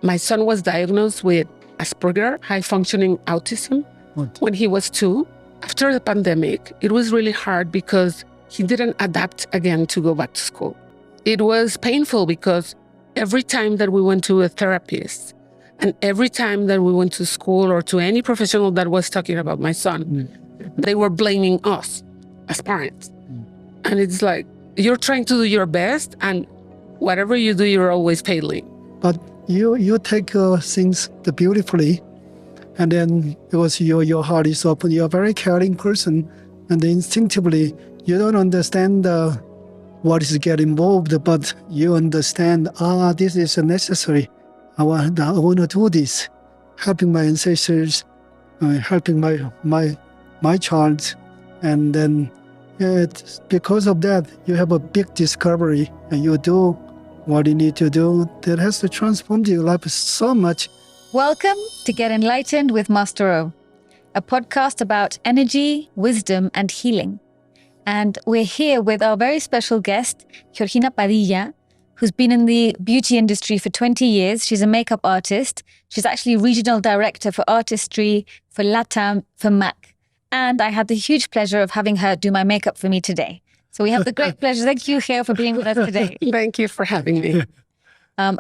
My son was diagnosed with Asperger, high-functioning autism, when he was 2. After the pandemic, it was really hard because he didn't adapt again to go back to school. It was painful because every time that we went to a therapist and every time that we went to school or to any professional that was talking about my son, they were blaming us as parents. And it's like, you're trying to do your best and whatever you do, you're always failing. But you take things beautifully, and then because your heart is open, you're a very caring person, and instinctively you don't understand what is getting involved, but you understand, this is necessary. I want to do this, helping my ancestors, helping my child, and then because of that, you have a big discovery, and you do what you need to do that has to transform your life so much. Welcome to Get Enlightened with Master O, a podcast about energy, wisdom, and healing. And we're here with our very special guest, Georgina Padilla, who's been in the beauty industry for 20 years. She's a makeup artist. She's actually regional director for artistry for LATAM for MAC. And I had the huge pleasure of having her do my makeup for me today. So we have the great pleasure. Thank you, Geo, for being with us today. Thank you for having me.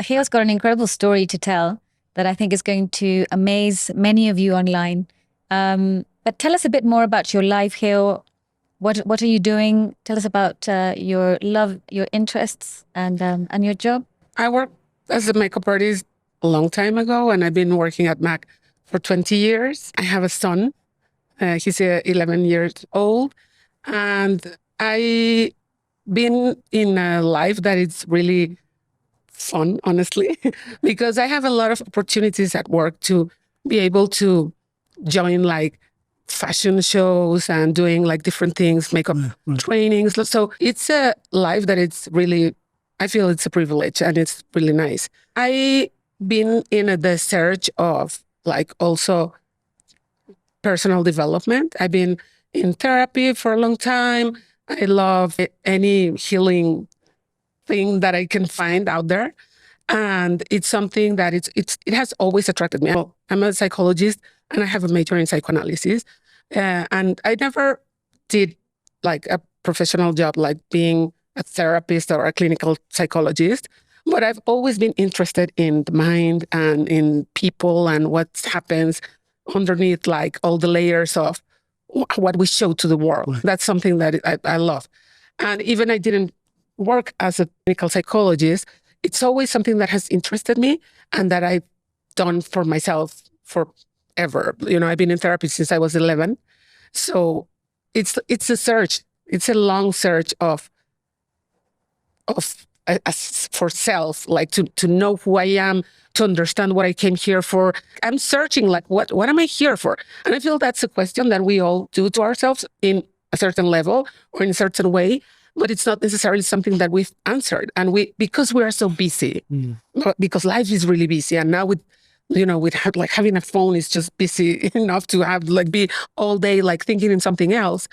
Geo's got an incredible story to tell that I think is going to amaze many of you online. But tell us a bit more about your life, Geo. What are you doing? Tell us about your love, your interests, and your job. I worked as a makeup artist a long time ago, and I've been working at MAC for 20 years. I have a son. He's 11 years old. And I've been in a life that is really fun, honestly, because I have a lot of opportunities at work to be able to join like fashion shows and doing like different things, makeup trainings. So it's a life that it's really, I feel it's a privilege and it's really nice. I've been in the search of like also personal development. I've been in therapy for a long time. I love any healing thing that I can find out there. And it's something that it has always attracted me. I'm a psychologist and I have a major in psychoanalysis. And I never did like a professional job, like being a therapist or a clinical psychologist. But I've always been interested in the mind and in people and what happens underneath like all the layers of what we show to the world. Right. That's something that I love. And even I didn't work as a clinical psychologist, it's always something that has interested me and that I've done for myself forever. You know, I've been in therapy since I was 11. So it's a search. It's a long search for self, like to know who I am, to understand what I came here for. I'm searching like, what am I here for? And I feel that's a question that we all do to ourselves in a certain level or in a certain way, but it's not necessarily something that we've answered. And because we are so busy, because life is really busy. And now with like having a phone is just busy enough to have like be all day, like thinking in something else.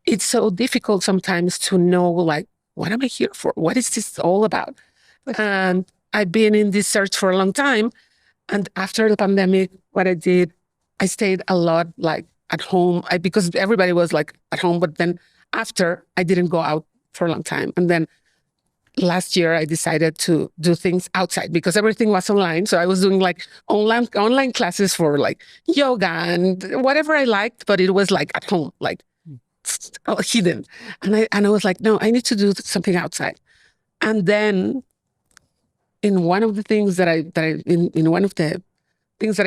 It's so difficult sometimes to know like, what am I here for? What is this all about? And I've been in this search for a long time. And after the pandemic, what I did, I stayed a lot like at home because everybody was like at home. But then after, I didn't go out for a long time. And then last year, I decided to do things outside because everything was online. So I was doing like online classes for like yoga and whatever I liked, but it was like at home, like hidden. And I was like, no, I need to do something outside. And then in one of the things that I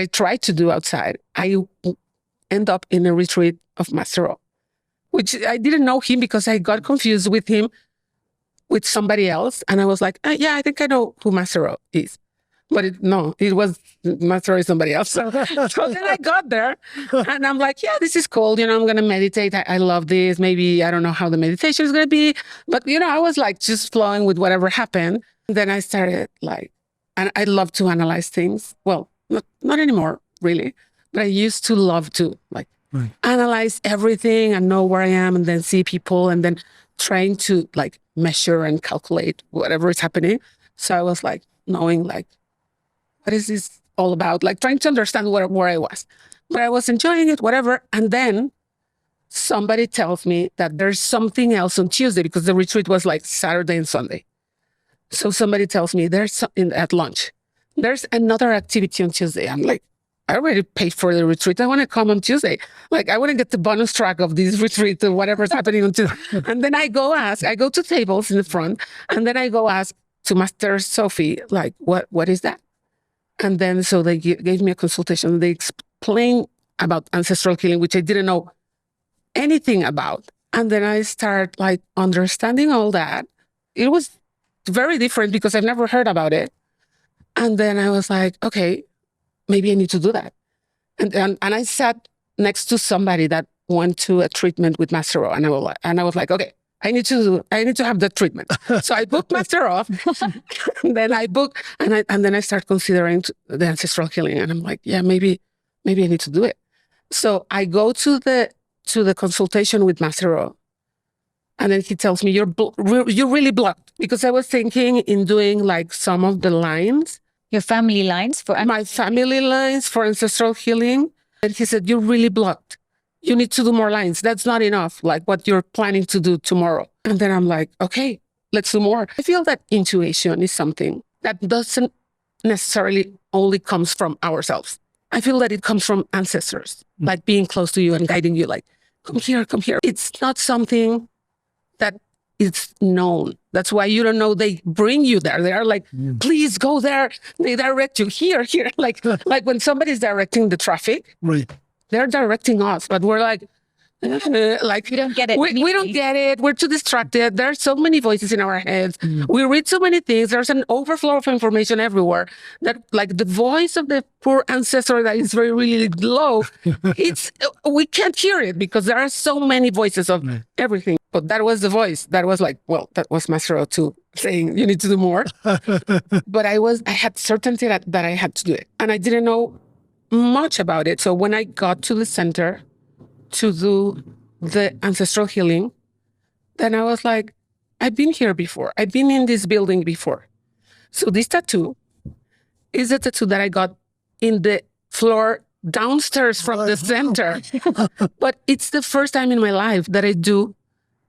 tried to do outside, I end up in a retreat of Master O, which I didn't know him because I got confused with him with somebody else. And I was like, yeah, I think I know who Master O is. But it was Master O is somebody else. So then I got there and I'm like, yeah, this is cool. You know, I'm going to meditate. I love this. Maybe I don't know how the meditation is going to be. But, you know, I was like just flowing with whatever happened. Then I started like, and I love to analyze things. Well, not anymore, really. But I used to love to like analyze everything and know where I am and then see people and then trying to like measure and calculate whatever is happening. So I was like knowing like, what is this all about? Like trying to understand where I was. But I was enjoying it, whatever. And then somebody tells me that there's something else on Tuesday, because the retreat was like Saturday and Sunday. So somebody tells me at lunch, there's another activity on Tuesday. I'm like, I already paid for the retreat. I want to come on Tuesday. Like, I want to get the bonus track of this retreat or whatever's happening on Tuesday. And then I go to tables in the front, and then I go ask to Master Sophie, like, what is that? And then so they gave me a consultation. They explained about ancestral healing, which I didn't know anything about. And then I start like understanding all that. It was very different because I've never heard about it. And then I was like, okay, maybe I need to do that. And I sat next to somebody that went to a treatment with Master O, and I was like, okay, I need to have that treatment. So I booked Master O, and then I booked, and then I start considering the ancestral healing, and I'm like, yeah, maybe I need to do it. So I go to the consultation with Master O, and then he tells me, you're really blocked, because I was thinking in doing like some of the lines. Your family lines for my family lines for ancestral healing. And he said, you're really blocked. You need to do more lines. That's not enough, like what you're planning to do tomorrow. And then I'm like, okay, let's do more. I feel that intuition is something that doesn't necessarily only comes from ourselves. I feel that it comes from ancestors, like being close to you and guiding you, like, come here, come here. It's not something that it's known. That's why you don't know they bring you there. They are like, please go there. They direct you here. Like when somebody's directing the traffic, Right. they're directing us, but we're like we don't get it. We don't get it. We're too distracted. There are so many voices in our heads. We read so many things. There's an overflow of information everywhere that, like, the voice of the poor ancestor that is really low, we can't hear it because there are so many voices of everything. But that was the voice. That was like, well, that was Master O2 saying, you need to do more. But I had certainty that I had to do it. And I didn't know much about it. So when I got to the center to do the ancestral healing, then I was like, I've been here before. I've been in this building before. So this tattoo is a tattoo that I got in the floor downstairs from the center. But it's the first time in my life that I do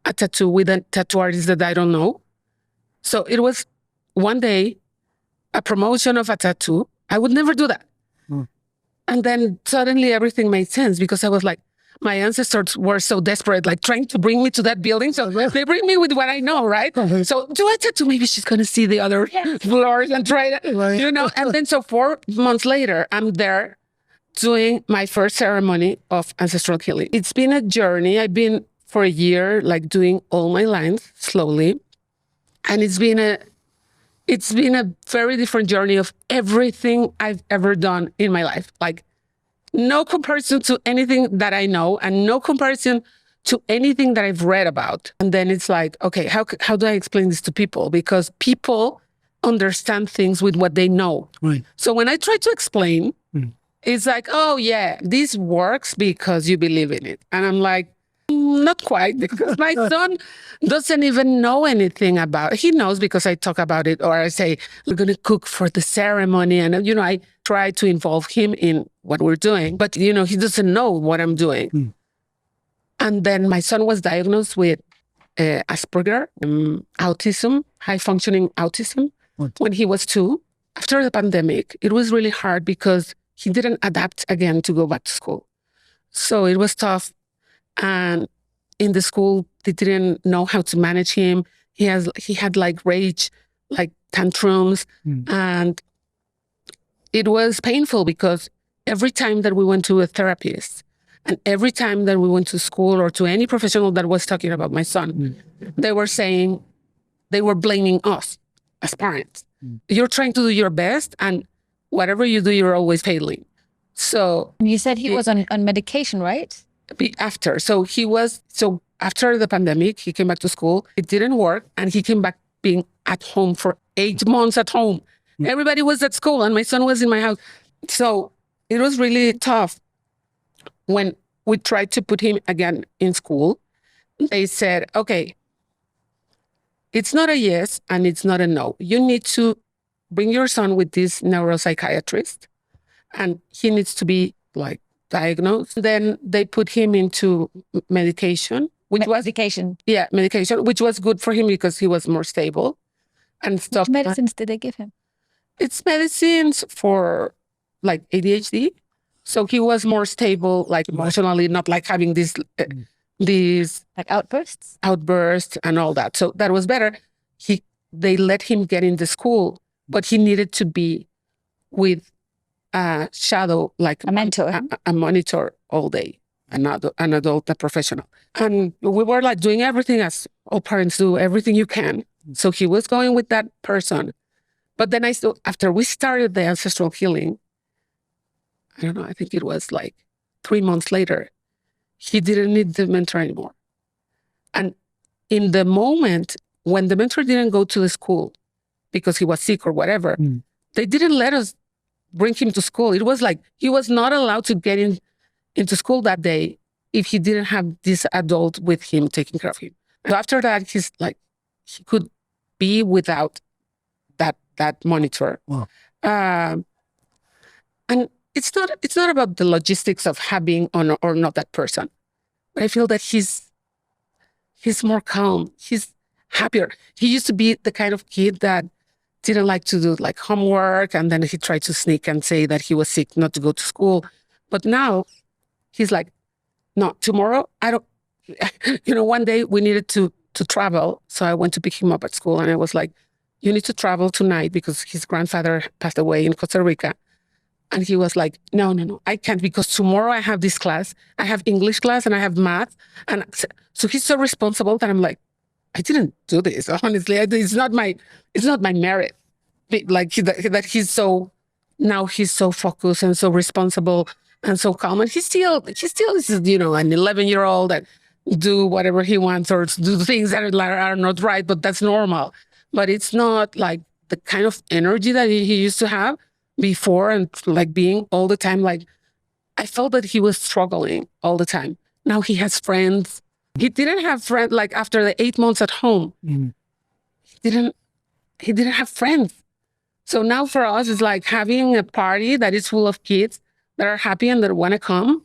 a tattoo with a tattoo artist that I don't know. So it was one day, a promotion of a tattoo. I would never do that. And then suddenly everything made sense because I was like, my ancestors were so desperate, like trying to bring me to that building. So they bring me with what I know, right? So do a tattoo. Maybe she's going to see the other floors and try that, you know? And then so 4 months later, I'm there doing my first ceremony of ancestral healing. It's been a journey. I've been for a year, like doing all my lines slowly. And it's been a very different journey of everything I've ever done in my life. Like, no comparison to anything that I know and no comparison to anything that I've read about. And then it's like, okay, how do I explain this to people? Because people understand things with what they know. Right. So when I try to explain, it's like, oh yeah, this works because you believe in it. And I'm like, not quite, because my son doesn't even know anything about it. He knows because I talk about it, or I say, we're going to cook for the ceremony. And, you know, I try to involve him in what we're doing. But, you know, he doesn't know what I'm doing. And then my son was diagnosed with Asperger, autism, high-functioning autism, when he was 2. After the pandemic, it was really hard because he didn't adapt again to go back to school. So it was tough. And in the school, they didn't know how to manage him. He had like rage, like tantrums. And it was painful because every time that we went to a therapist and every time that we went to school or to any professional that was talking about my son, they were blaming us as parents. You're trying to do your best, and whatever you do, you're always failing. So you said he was on medication, right? After. So after the pandemic, he came back to school. It didn't work. And he came back being at home for 8 months at home. Everybody was at school and my son was in my house. So it was really tough. When we tried to put him again in school, they said, okay, it's not a yes and it's not a no. You need to bring your son with this neuropsychiatrist and he needs to be like diagnosed. Then they put him into medication, which was Medication. medication, which was good for him because he was more stable and stuff. Which medicines did they give him? It's medicines for like ADHD. So he was more stable, like emotionally, not like having these Like outbursts? outbursts and all that. So that was better. They let him get into school, but he needed to be with a shadow, like A mentor. a monitor all day, an adult, a professional. And we were like doing everything as all parents do, everything you can. So he was going with that person. But then after we started the ancestral healing, I don't know, I think it was like 3 months later, he didn't need the mentor anymore. And in the moment when the mentor didn't go to the school because he was sick or whatever, they didn't let us bring him to school. It was like he was not allowed to get into school that day if he didn't have this adult with him taking care of him. So after that, he's like, he could be without that monitor. Wow. And it's not about the logistics of having or not that person. But I feel that he's more calm. He's happier. He used to be the kind of kid that didn't like to do like homework, and then he tried to sneak and say that he was sick not to go to school. But now he's like, no, tomorrow I don't. One day we needed to travel, so I went to pick him up at school, and I was like, you need to travel tonight because his grandfather passed away in Costa Rica. And he was like, no, I can't because tomorrow I have this class. I have English class and I have math. And so he's so responsible that I'm like, I didn't do this. Honestly, it's not my merit. Like that he's so focused and so responsible and so calm. And he still is, an 11-year-old that do whatever he wants or do things that are not right, but that's normal. But it's not like the kind of energy that he used to have before, and like being all the time, like I felt that he was struggling all the time. Now he has friends. He didn't have friends, like after the 8 months at home, he didn't have friends. So now for us, it's like having a party that is full of kids that are happy and that want to come.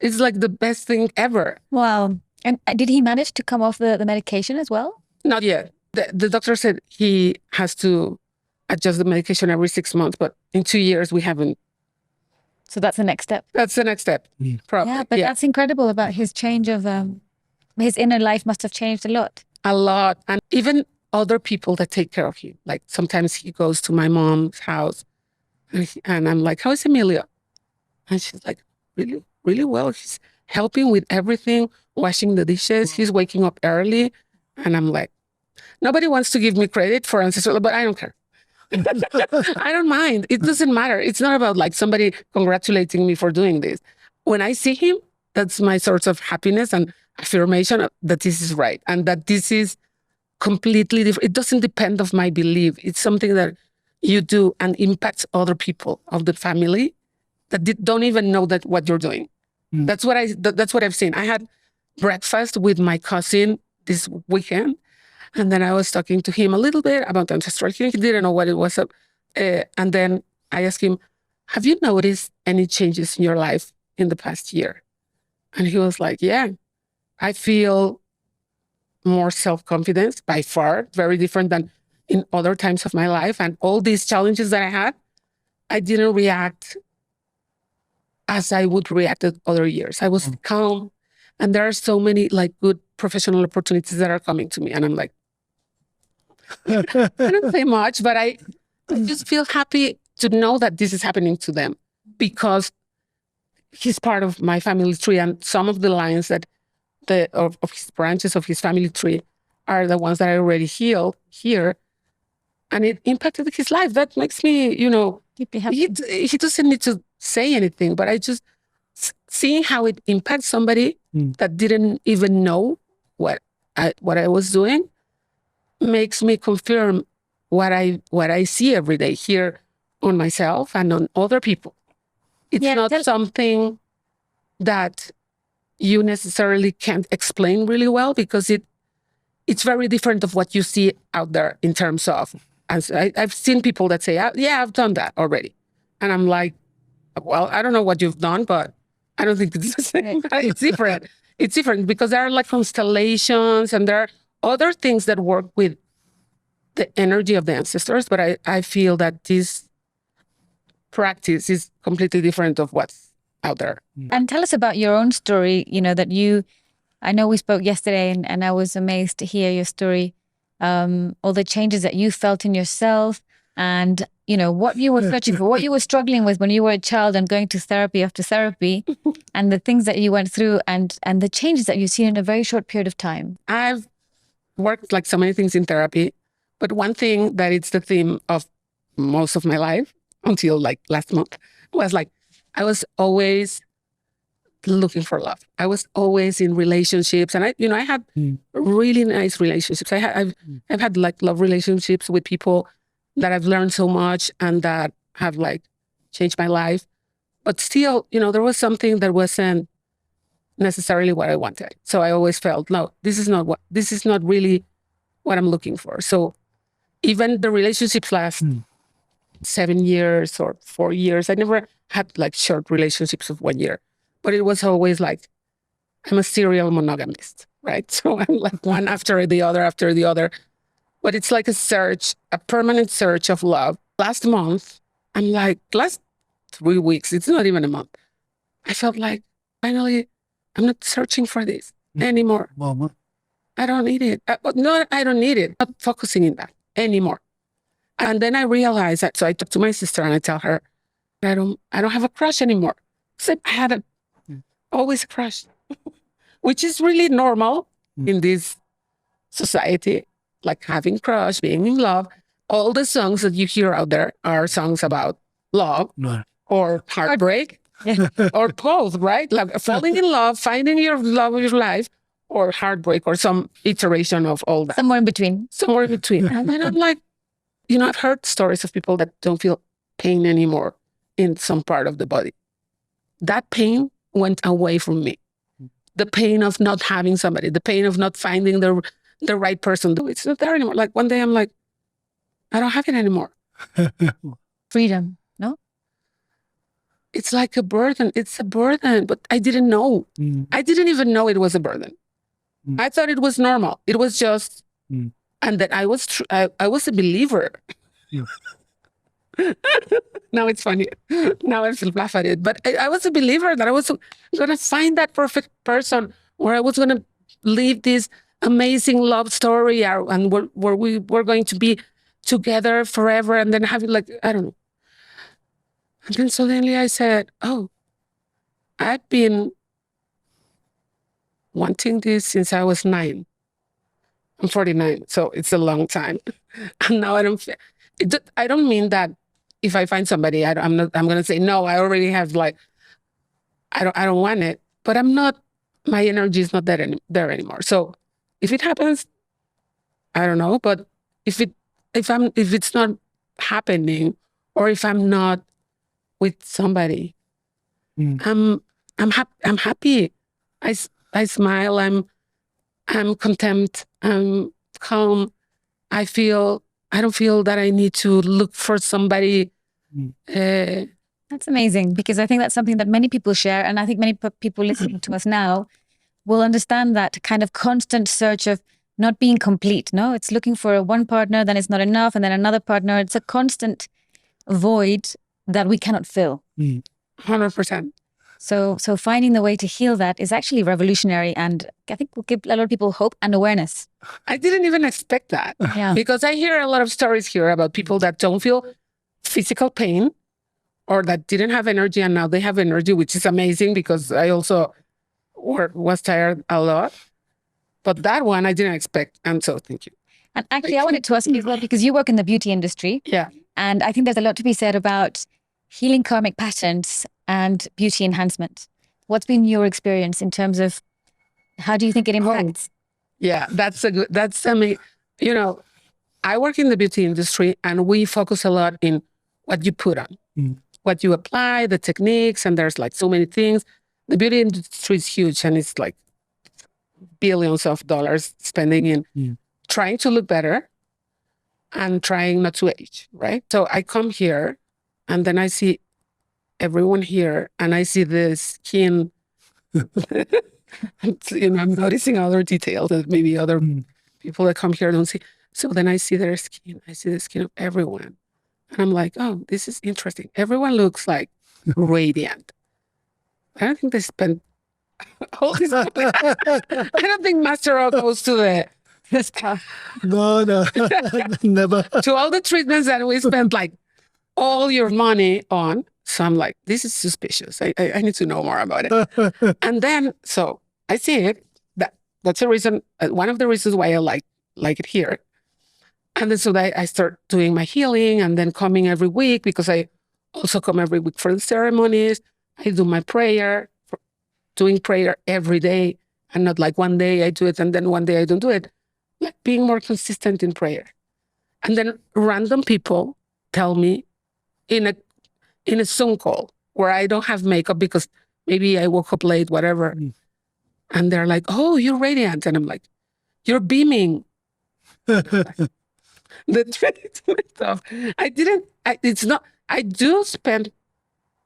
It's like the best thing ever. Wow. And did he manage to come off the medication as well? Not yet. The doctor said he has to adjust the medication every 6 months, but in 2 years we haven't. So that's the next step. That's the next step. Probably. Yeah, but that's incredible about his change of, his inner life must have changed a lot. A lot. And even other people that take care of him. Like sometimes he goes to my mom's house and I'm like, how is Emilio? And she's like, really, really well. He's helping with everything, washing the dishes. He's waking up early. And I'm like, nobody wants to give me credit for ancestral, but I don't care. I don't mind. It doesn't matter. It's not about like somebody congratulating me for doing this. When I see him, that's my source of happiness and affirmation that this is right and that this is completely different. It doesn't depend on my belief. It's something that you do and impacts other people of the family that don't even know that what you're doing. That's what I've seen. I had breakfast with my cousin this weekend. And then I was talking to him a little bit about ancestral healing. He didn't know what it was. And then I asked him, have you noticed any changes in your life in the past year? And he was like, yeah, I feel more self-confidence by far, very different than in other times of my life. And all these challenges that I had, I didn't react as I would react at other years. I was calm. And there are so many like good professional opportunities that are coming to me. And I'm like, I don't say much, but I just feel happy to know that this is happening to them because he's part of my family tree. And some of the lines that of his branches of his family tree are the ones that I already healed here. And it impacted his life. That makes me, deeply happy. He doesn't need to say anything, but I just seeing how it impacts somebody that didn't even know what I was doing makes me confirm what I see every day here on myself and on other people. It's not something that you necessarily can't explain really well because it's very different of what you see out there in terms of I've seen people that say, yeah, I've done that already. And I'm like, well, I don't know what you've done, but I don't think it's the same. It's different. It's different because there are like constellations and there are other things that work with the energy of the ancestors. But I feel that this practice is completely different of what's out there. And tell us about your own story, I know we spoke yesterday and I was amazed to hear your story, all the changes that you felt in yourself and, what you were searching for, what you were struggling with when you were a child and going to therapy after therapy and the things that you went through and the changes that you've seen in a very short period of time. I've worked like so many things in therapy, but one thing that it's the theme of most of my life until like last month was like, I was always looking for love. I was always in relationships and I had really nice relationships. I've had like love relationships with people that I've learned so much and that have like changed my life. But still, there was something that wasn't necessarily what I wanted. So I always felt, no, this is not really what I'm looking for. So even the relationships last 7 years or 4 years, I never had like short relationships of 1 year, but it was always like, I'm a serial monogamist, right? So I'm like one after the other. But it's like a permanent search of love. Last month, last 3 weeks, it's not even a month. I felt like, finally, I'm not searching for this anymore. Mama. I don't need it. No, I don't need it. I'm not focusing in that anymore. And then I realized that, so I talk to my sister and I tell her, I don't have a crush anymore. Except I had always a crush, which is really normal in this society, like having crush, being in love. All the songs that you hear out there are songs about love or heartbreak or both, right? Like falling in love, finding your love of your life, or heartbreak, or some iteration of all that. Somewhere in between. And then I'm like, I've heard stories of people that don't feel pain anymore in some part of the body. That pain went away from me. The pain of not having somebody, the pain of not finding the right person. It's not there anymore. Like one day I'm like, I don't have it anymore. Freedom, no? It's like a burden. It's a burden, but I didn't know. I didn't even know it was a burden. I thought it was normal. It was just, and that I was a believer. Now it's funny. Now I feel laugh at it. But I was a believer that I was going to find that perfect person where I was going to live this amazing love story and where we were going to be together forever and then having like, I don't know. And then suddenly I said, oh, I've been wanting this since I was 9. I'm 49, so it's a long time. And now I don't mean that if I find somebody, I'm going to say, no, I already have like, I don't want it, but my energy is not there anymore. So if it happens, I don't know, but if it's not happening or if I'm not with somebody, I'm happy. I smile. I'm content. I'm calm. I don't feel that I need to look for somebody. That's amazing, because I think that's something that many people share. And I think many people listening to us now will understand that kind of constant search of not being complete. No, it's looking for one partner, then it's not enough. And then another partner. It's a constant void that we cannot fill. 100%. So finding the way to heal that is actually revolutionary, and I think will give a lot of people hope and awareness. I didn't even expect that. Yeah. Because I hear a lot of stories here about people that don't feel physical pain or that didn't have energy and now they have energy, which is amazing because I also was tired a lot. But that one I didn't expect. And so thank you. And actually I wanted to ask you as well, because you work in the beauty industry. Yeah. And I think there's a lot to be said about healing karmic patterns and beauty enhancement. What's been your experience in terms of how do you think it impacts? Yeah, that's amazing. I work in the beauty industry and we focus a lot in what you put on, what you apply, the techniques, and there's like so many things. The beauty industry is huge and it's like billions of dollars spending in trying to look better. and trying not to age, right? So I come here and then I see everyone here and I see the skin. I'm noticing other details that maybe other people that come here don't see. So then I see their skin. I see the skin of everyone. And I'm like, oh, this is interesting. Everyone looks like radiant. I don't think they spend all this. I don't think Master O goes to this No, never. to all the treatments that we spent like all your money on. So I'm like, this is suspicious. I need to know more about it. And then, so I see it. That's a reason. One of the reasons why I like it here. And then so I start doing my healing and then coming every week because I also come every week for the ceremonies. I do my prayer, doing prayer every day, and not like one day I do it and then one day I don't do it. Like being more consistent in prayer. And then random people tell me in a Zoom call where I don't have makeup because maybe I woke up late, whatever. And they're like, oh, you're radiant. And I'm like, you're beaming. The treatment stuff. I do spend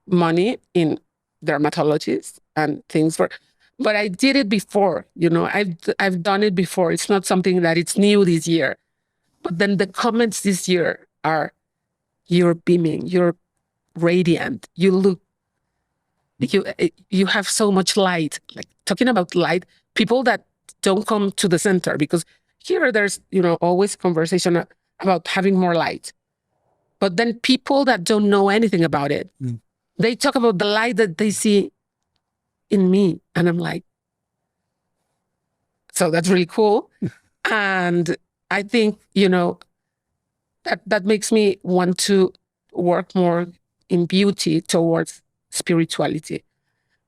money in dermatologists and things but I did it before, I've done it before. It's not something that it's new this year. But then the comments this year are, you're beaming, you're radiant, you have so much light. Like talking about light, people that don't come to the center, because here there's, always conversation about having more light. But then people that don't know anything about it, they talk about the light that they see in me. And I'm like, so that's really cool. And I think, that makes me want to work more in beauty towards spirituality.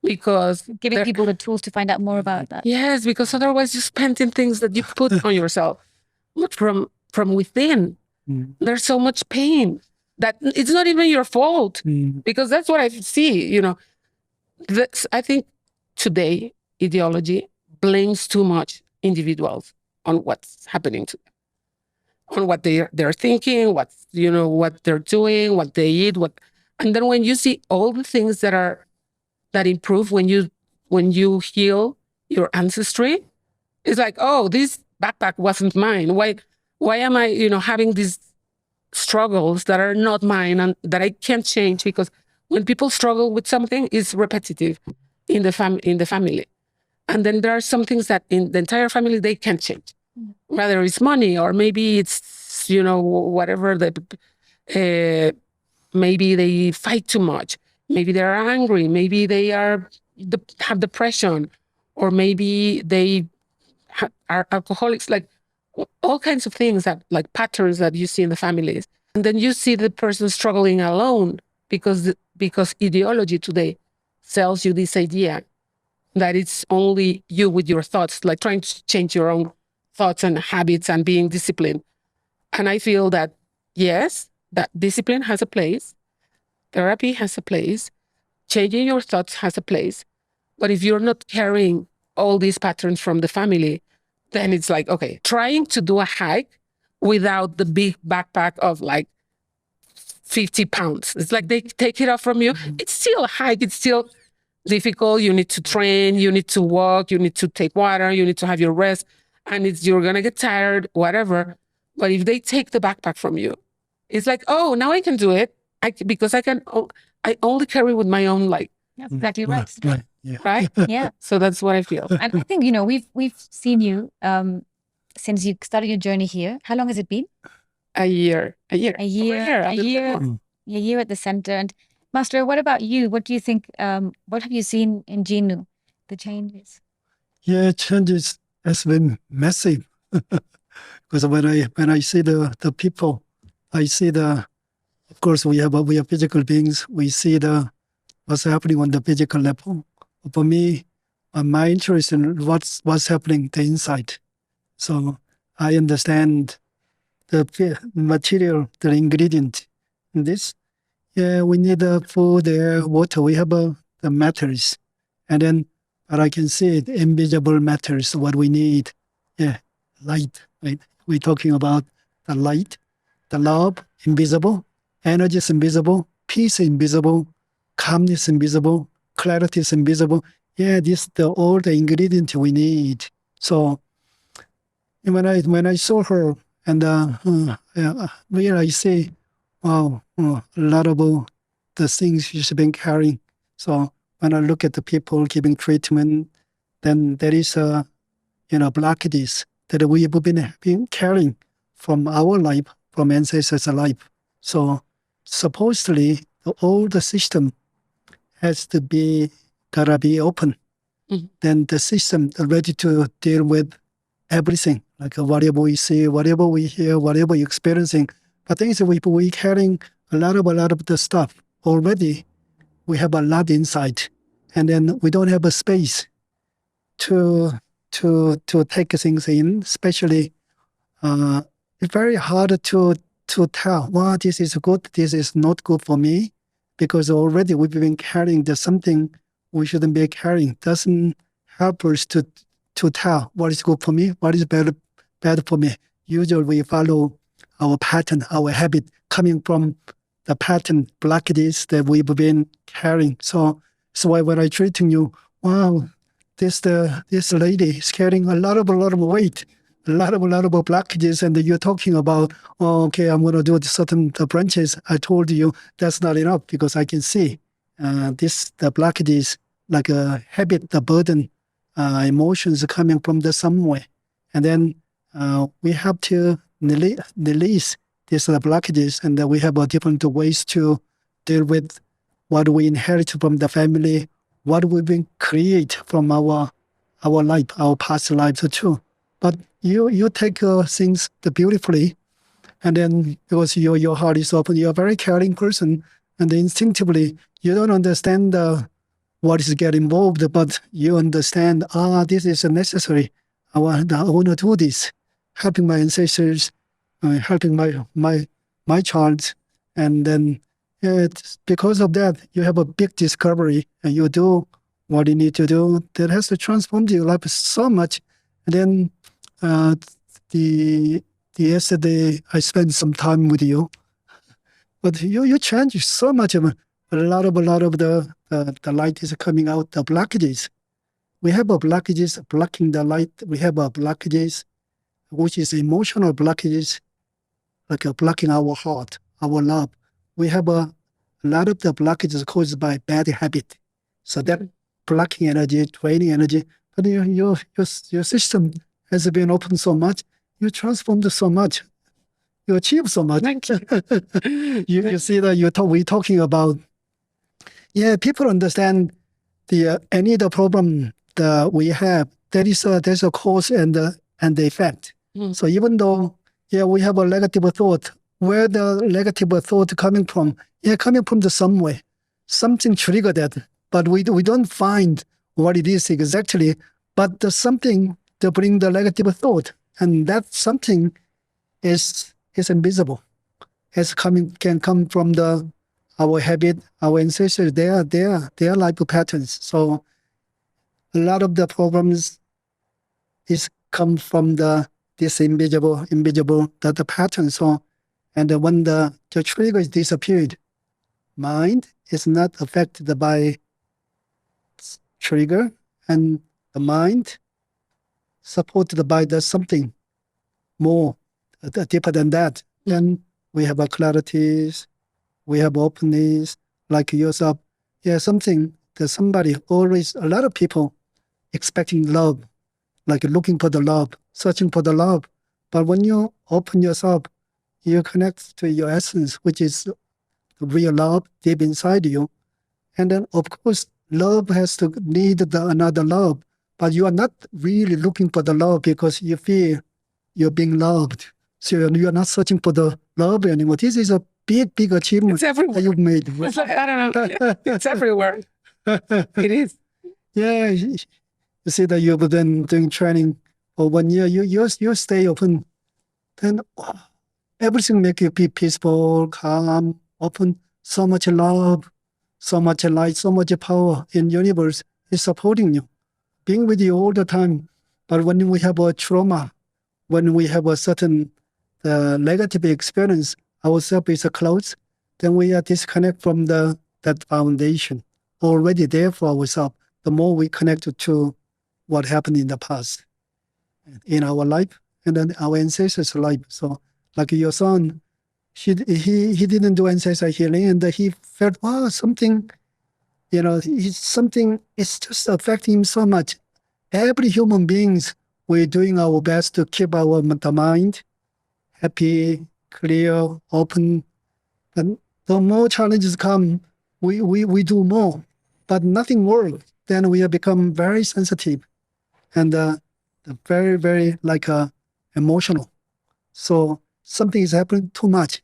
Because giving people the tools to find out more about that. Yes, because otherwise you spend in things that you put on yourself. But from within, there's so much pain that it's not even your fault. Because that's what I see, I think today ideology blames too much individuals on what's happening to them, on what they're thinking, what they're doing, what they eat, and then when you see all the things that improve when you heal your ancestry, it's like, oh, this backpack wasn't mine. Why am I, having these struggles that are not mine and that I can't change? Because when people struggle with something, it's repetitive in the family. And then there are some things that in the entire family, they can't change. Whether it's money or maybe it's, whatever, maybe they fight too much. Maybe they're angry. Maybe they have depression, or maybe they are alcoholics. Like all kinds of things like patterns that you see in the families. And then you see the person struggling alone because ideology today sells you this idea that it's only you with your thoughts, like trying to change your own thoughts and habits and being disciplined. And I feel that, yes, that discipline has a place. Therapy has a place. Changing your thoughts has a place. But if you're not carrying all these patterns from the family, then it's like, okay, trying to do a hike without the big backpack of like 50 pounds. It's like they take it off from you. It's still a hike. It's still difficult. You need to train. You need to walk. You need to take water. You need to have your rest. And you're going to get tired, whatever. But if they take the backpack from you, it's like, oh, now I can do it. Because I only carry with my own light. That's exactly right. Right. Yeah. Right? Yeah. So that's what I feel. And I think, we've seen you since you started your journey here. How long has it been? A year. A year at the center. And Master, what about you? What do you think, what have you seen in Ginu, the changes? Yeah, changes has been massive. Because when I see the people, I see of course we are physical beings. We see what's happening on the physical level. For me, my interest in what's happening the inside. So I understand the material, the ingredient in this. Yeah, we need food, air, water. We have the matters. And then, but I can see it, invisible matters, what we need. Yeah, light, right? We're talking about the light. the love, invisible, energy is invisible, peace is invisible, calmness is invisible, clarity is invisible. Yeah, this all the ingredients we need. So when I saw her and where I see, wow, a lot of the things she's been carrying. So when I look at the people giving treatment, then there is blockages that we've been carrying from our life, from ancestors' life. So supposedly all the system has to be gotta be open. Mhm. Then the system is ready to deal with everything, like whatever we see, whatever we hear, whatever we're experiencing. But things we carrying a lot of the stuff already. We have a lot inside, and then we don't have a space to take things in. Especially, it's very hard to tell. Well, this is good, this is not good for me, because already we've been carrying something we shouldn't be carrying. Doesn't help us to tell what is good for me, what is bad for me. Usually we follow our pattern, our habit, coming from the pattern blockages that we've been carrying. So why when I treating you, wow, this lady is carrying a lot of weight, a lot of blockages, and you're talking about, oh, okay, I'm going to do certain branches. I told you that's not enough, because I can see the blockages, like a habit, the burden, emotions coming from somewhere, and then we have to release these blockages, and we have different ways to deal with what we inherit from the family, what we been create from our life, our past lives too. But you take things beautifully, and then because your heart is open, you're a very caring person, and instinctively you don't understand what is getting involved, but you understand, this is necessary. I want to do this, helping my ancestors, helping my child, and then it's because of that you have a big discovery, and you do what you need to do that has to transform your life so much. And then the yesterday I spent some time with you, but you changed so much. A lot of the light is coming out. The blockages, we have blockages blocking the light. We have blockages, which is emotional blockages, like blocking our heart, our love. We have a lot of the blockages caused by bad habit. So that blocking energy, draining energy. But your system has been opened so much. You transformed so much. You achieved so much. Thank you. You see that we're talking about. Yeah, people understand any the problem that we have. There's a cause and the effect. Mm. So even though we have a negative thought, where the negative thought coming from? Yeah, coming from somewhere. Something triggered that, but we don't find what it is exactly. But there's something to bring the negative thought, and that something is invisible. Can come from our habit, our ancestors, their life patterns. So a lot of the problems is come from this invisible the pattern. So, and when the trigger is disappeared, mind is not affected by trigger, and the mind supported by something more deeper than that. Then we have clarities, we have openness, like yourself. Yeah, something that somebody always, a lot of people expecting love, like looking for the love, searching for the love. But when you open yourself, you connect to your essence, which is real love deep inside you. And then, of course, love has to need another love. But you are not really looking for the love because you feel you're being loved. So you are not searching for the love anymore. This is a big achievement It's everywhere. that you've made. It's like, I don't know. It's everywhere. It is. Yeah, you see that you've been doing training for 1 year. You stay open, then everything make you be peaceful, calm, open. So much love, so much light, so much power in universe is supporting you, being with you all the time. But when we have a trauma, when we have a certain negative experience, ourselves is closed, then we are disconnect from that foundation already there for ourselves. The more we connect to what happened in the past, in our life, and then our ancestors' life. So, like your son, he didn't do ancestor healing, and he felt, wow, something, something is just affecting him so much. Every human beings, we're doing our best to keep the mind happy, clear, open. And the more challenges come, we do more, but nothing works. Then we have become very sensitive and very, very emotional. So something is happening too much.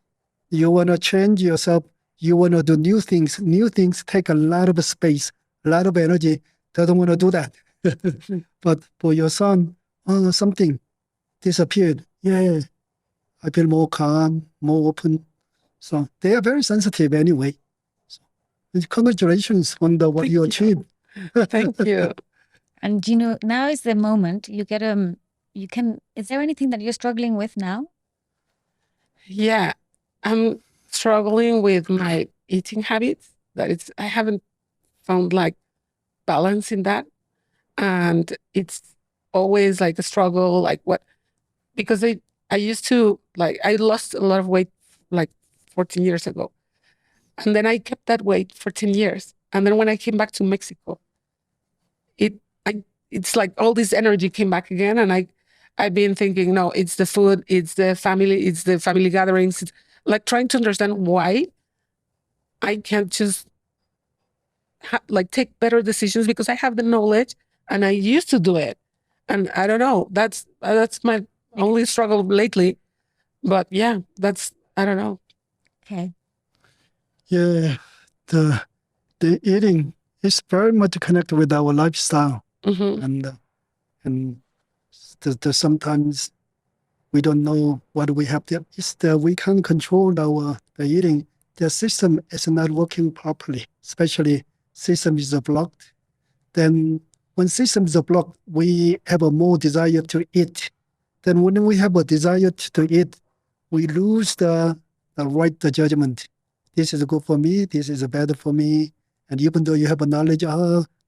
You want to change yourself. You want to do new things. New things take a lot of space, a lot of energy. They don't want to do that. But for your son, something disappeared. Yeah, I feel more calm, more open. So they are very sensitive anyway. So, congratulations on what Thank you you. achieved. Thank you. And Ginu, now is the moment you get is there anything that you're struggling with now? Yeah, I'm struggling with my eating habits. I haven't found like balance in that. And it's always like a struggle, because I used to, I lost a lot of weight like 14 years ago. And then I kept that weight for 10 years. And then when I came back to Mexico, it, it's like all this energy came back again. And I've been thinking, no, it's the food, it's the family gatherings, it's like trying to understand why I can't just take better decisions, because I have the knowledge and I used to do it. And I don't know, that's my only struggle lately. But yeah, I don't know. Okay. Yeah, the eating is very much connected with our lifestyle, Mm-hmm. and sometimes we don't know what we have there. It's we can't control the eating. The system is not working properly, especially system is blocked. Then when systems are blocked, we have a more desire to eat. Then when we have a desire to eat, we lose the right judgment. This is good for me, this is bad for me. And even though you have a knowledge,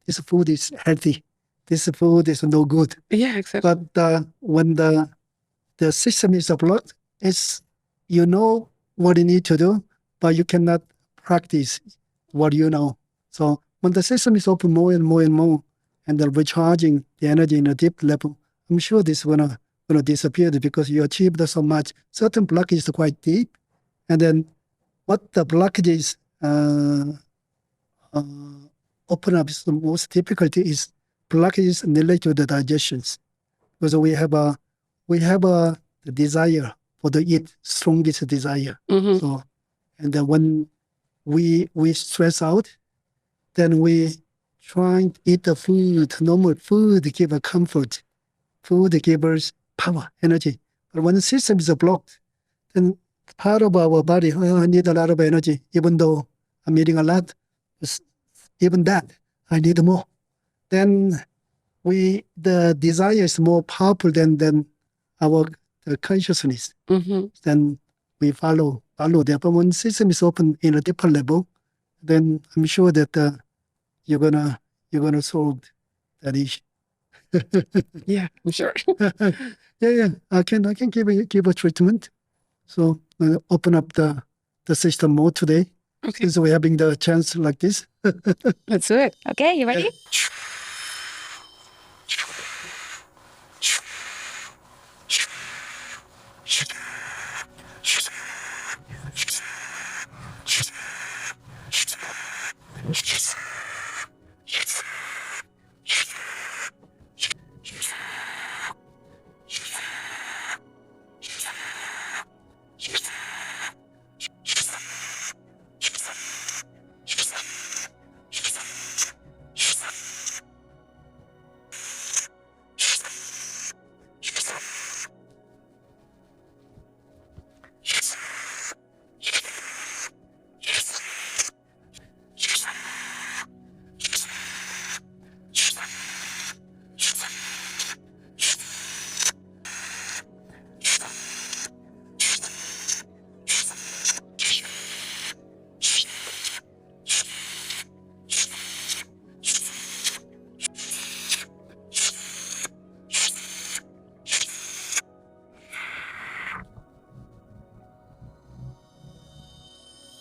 this food is healthy, this food is no good. Yeah, exactly. But when the system is blocked, you know what you need to do, but you cannot practice what you know. So when the system is open more and more and more, and then recharging the energy in a deep level, I'm sure this is gonna disappear, because you achieved so much. Certain blockages are quite deep, and then what the blockages open up is the most difficulty is blockages related to the digestions, because we have a desire for the eat, strongest desire. Mm-hmm. So, and then when we stress out, then we try to eat the food. Normal food give a comfort. Food gives us power, energy. But when the system is blocked, then part of our body, I need a lot of energy, even though I'm eating a lot. Even that, I need more. Then the desire is more powerful than our consciousness. Mm-hmm. Then we follow that. But when system is open in a deeper level, then I'm sure that you're gonna solve that issue. Yeah, I'm sure. Yeah. I can give a treatment. So open up the system more today, Okay, since we're having the chance like this. let's do it. Okay, you ready?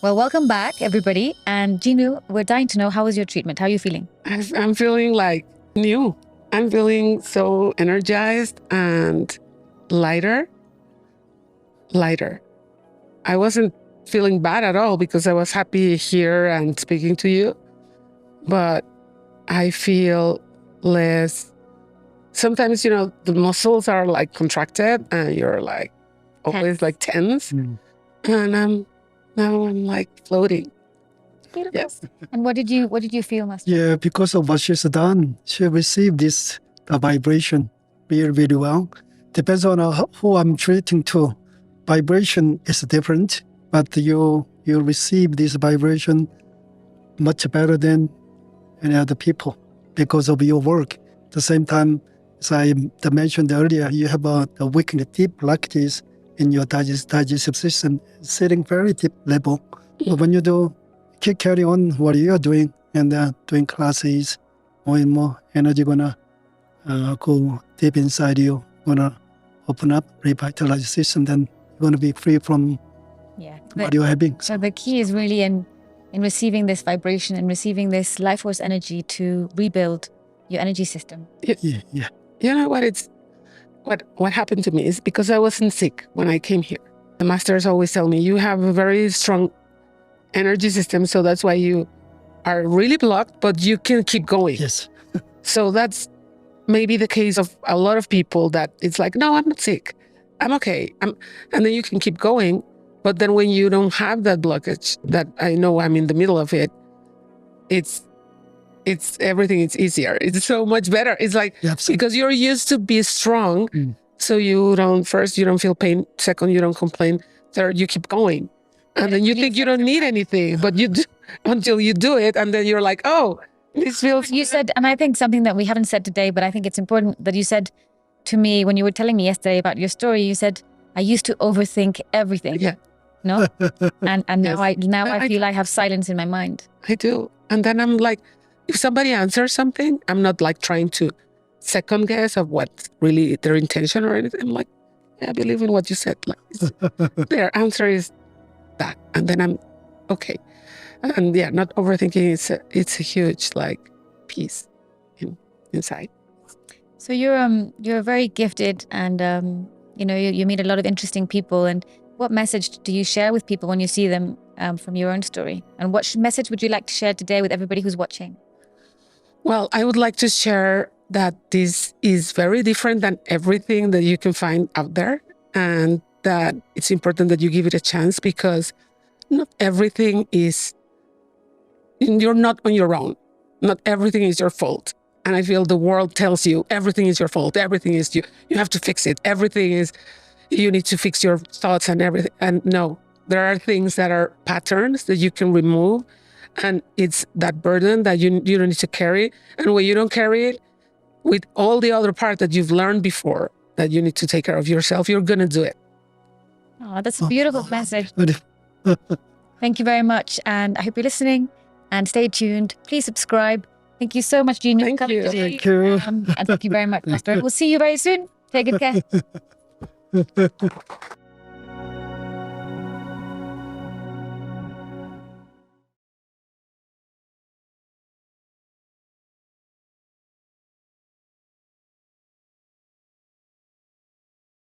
Well, welcome back, everybody. And Ginu, we're dying to know, how was your treatment? How are you feeling? I'm feeling like new. I'm feeling so energized and lighter. I wasn't feeling bad at all because I was happy here and speaking to you. But I feel less. Sometimes, the muscles are like contracted and you're like always like tense. And now I'm like floating. Beautiful. Yes. And what did you feel, Master? Yeah, because of what she's done, she received this vibration very, very well. Depends on who I'm treating to. Vibration is different, but you receive this vibration much better than any other people because of your work. At the same time, as I mentioned earlier, you have a weekly deep practice in your digestive system, sitting very deep level. But when you do, carry on what you are doing and doing classes, more and more energy gonna go deep inside you, gonna open up, revitalize the system, then you're gonna be free from what you're having. So the key is really in receiving this vibration and receiving this life force energy to rebuild your energy system. Yeah. You know what happened to me is because I wasn't sick when I came here. The masters always tell me you have a very strong energy system, so that's why you are really blocked, but you can keep going. Yes. So that's maybe the case of a lot of people, that it's like, no, I'm not sick, I'm okay, and then you can keep going. But then when you don't have that blockage, that I know I'm in the middle of it, it's everything. It's easier. It's so much better. It's like, because you're used to be strong, so you don't feel pain. Second, you don't complain. Third, you keep going. And then you think you don't need anything, but you do until you do it. And then you're like, oh, this feels... You said, and I think something that we haven't said today, but I think it's important that you said to me when you were telling me yesterday about your story, you said, I used to overthink everything. Yeah. No? And Yes. now I feel I have silence in my mind. I do. And then I'm like, if somebody answers something, I'm not like trying to second guess of what's really their intention or anything. I'm like, yeah, I believe in what you said. Like, their answer is that. And then I'm okay. And yeah, not overthinking. It's a huge like peace inside. So you're very gifted, and you meet a lot of interesting people. And what message do you share with people when you see them from your own story? And what message would you like to share today with everybody who's watching? Well, I would like to share that this is very different than everything that you can find out there, and that it's important that you give it a chance, because not everything is, you're not on your own. Not everything is your fault. And I feel the world tells you everything is your fault. Everything is you have to fix it. Everything is, you need to fix your thoughts and everything. And no, there are things that are patterns that you can remove. And it's that burden that you don't need to carry. And when you don't carry it, with all the other part that you've learned before, that you need to take care of yourself, you're going to do it. Oh, that's a beautiful message. Thank you very much. And I hope you're listening, and stay tuned. Please subscribe. Thank you so much, Ginu. Thank you. Thank you. And thank you very much, Master. We'll see you very soon. Take good care.